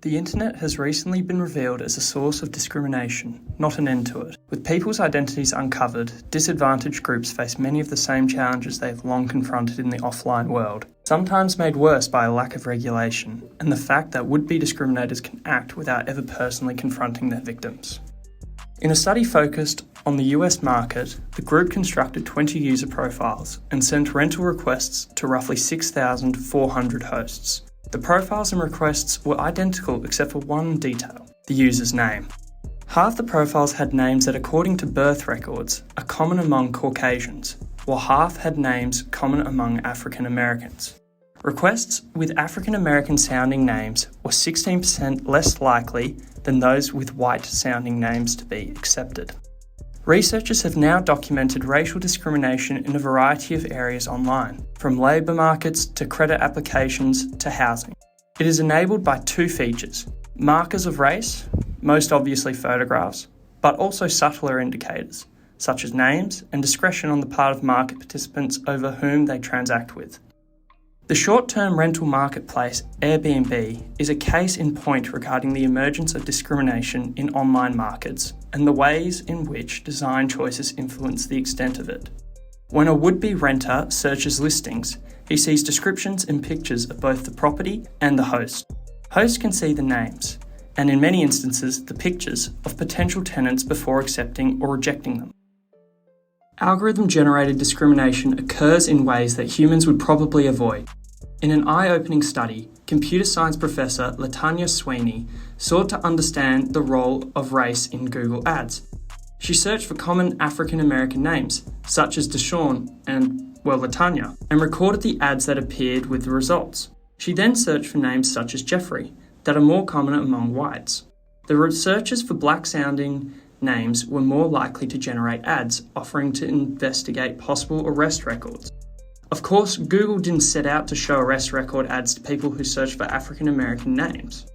The internet has recently been revealed as a source of discrimination, not an end to it. With people's identities uncovered, disadvantaged groups face many of the same challenges they have long confronted in the offline world, sometimes made worse by a lack of regulation, and the fact that would-be discriminators can act without ever personally confronting their victims. In a study focused on the US market, the group constructed 20 user profiles and sent rental requests to roughly 6,400 hosts. The profiles and requests were identical except for one detail: the user's name. Half the profiles had names that, according to birth records, are common among Caucasians, while half had names common among African Americans. Requests with African American sounding names were 16% less likely than those with white sounding names to be accepted. Researchers have now documented racial discrimination in a variety of areas online, from labour markets to credit applications to housing. It is enabled by two features: markers of race, most obviously photographs, but also subtler indicators, such as names and discretion on the part of market participants over whom they transact with. The short-term rental marketplace Airbnb is a case in point regarding the emergence of discrimination in online markets and the ways in which design choices influence the extent of it. When a would-be renter searches listings, he sees descriptions and pictures of both the property and the host. Hosts can see the names, and in many instances the pictures, of potential tenants before accepting or rejecting them. Algorithm-generated discrimination occurs in ways that humans would probably avoid. In an eye-opening study, computer science professor Latanya Sweeney sought to understand the role of race in Google Ads. She searched for common African American names, such as Deshaun and, Latanya, and recorded the ads that appeared with the results. She then searched for names such as Jeffrey, that are more common among whites. The researchers for black-sounding names were more likely to generate ads offering to investigate possible arrest records. Of course, Google didn't set out to show arrest record ads to people who search for African American names.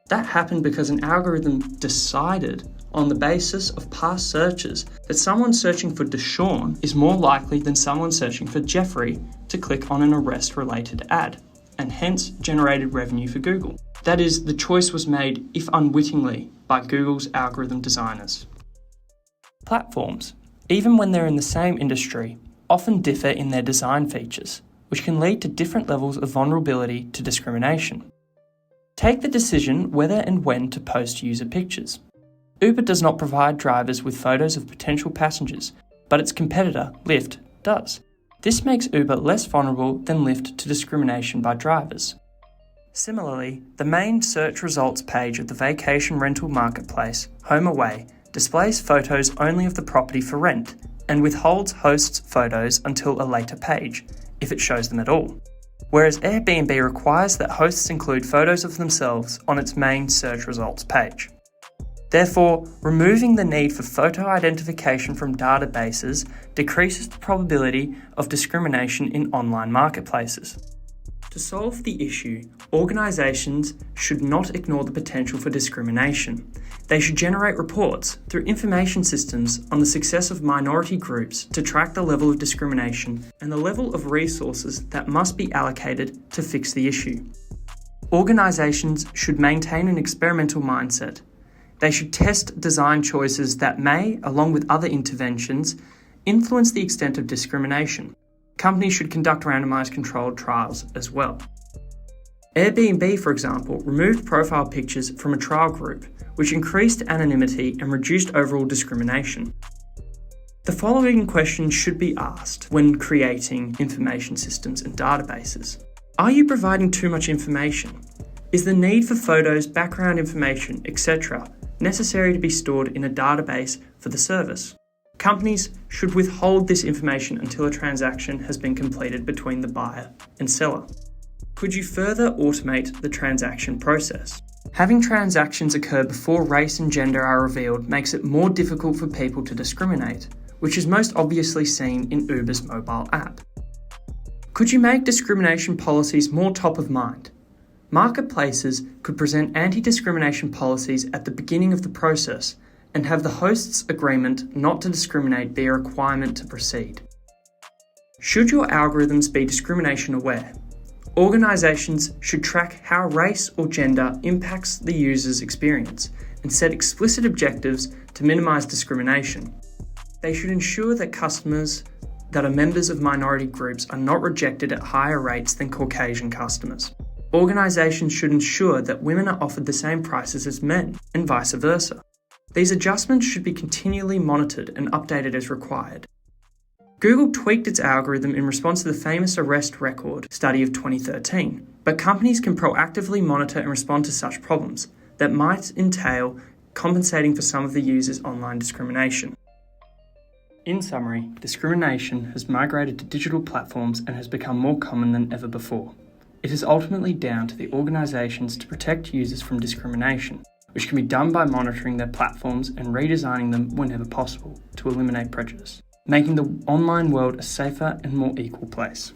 That happened because an algorithm decided on the basis of past searches that someone searching for Deshaun is more likely than someone searching for Jeffrey to click on an arrest-related ad, and hence generated revenue for Google. That is, the choice was made, if unwittingly, by Google's algorithm designers. Platforms, even when they're in the same industry, often differ in their design features, which can lead to different levels of vulnerability to discrimination. Take the decision whether and when to post user pictures. Uber does not provide drivers with photos of potential passengers, but its competitor, Lyft, does. This makes Uber less vulnerable than Lyft to discrimination by drivers. Similarly, the main search results page of the vacation rental marketplace, HomeAway, displays photos only of the property for rent and withholds hosts' photos until a later page, if it shows them at all. Whereas Airbnb requires that hosts include photos of themselves on its main search results page. Therefore, removing the need for photo identification from databases decreases the probability of discrimination in online marketplaces. To solve the issue, organisations should not ignore the potential for discrimination. They should generate reports through information systems on the success of minority groups to track the level of discrimination and the level of resources that must be allocated to fix the issue. Organisations should maintain an experimental mindset. They should test design choices that may, along with other interventions, influence the extent of discrimination. Companies should conduct randomised controlled trials as well. Airbnb, for example, removed profile pictures from a trial group, which increased anonymity and reduced overall discrimination. The following questions should be asked when creating information systems and databases. Are you providing too much information? Is the need for photos, background information, etc. necessary to be stored in a database for the service? Companies should withhold this information until a transaction has been completed between the buyer and seller. Could you further automate the transaction process? Having transactions occur before race and gender are revealed makes it more difficult for people to discriminate, which is most obviously seen in Uber's mobile app. Could you make discrimination policies more top of mind? Marketplaces could present anti-discrimination policies at the beginning of the process and have the host's agreement not to discriminate be a requirement to proceed. Should your algorithms be discrimination aware? Organisations should track how race or gender impacts the user's experience and set explicit objectives to minimise discrimination. They should ensure that customers that are members of minority groups are not rejected at higher rates than Caucasian customers. Organisations should ensure that women are offered the same prices as men, and vice versa. These adjustments should be continually monitored and updated as required. Google tweaked its algorithm in response to the famous arrest record study of 2013, but companies can proactively monitor and respond to such problems that might entail compensating for some of the users' online discrimination. In summary, discrimination has migrated to digital platforms and has become more common than ever before. It is ultimately down to the organisations to protect users from discrimination, which can be done by monitoring their platforms and redesigning them whenever possible to eliminate prejudice, making the online world a safer and more equal place.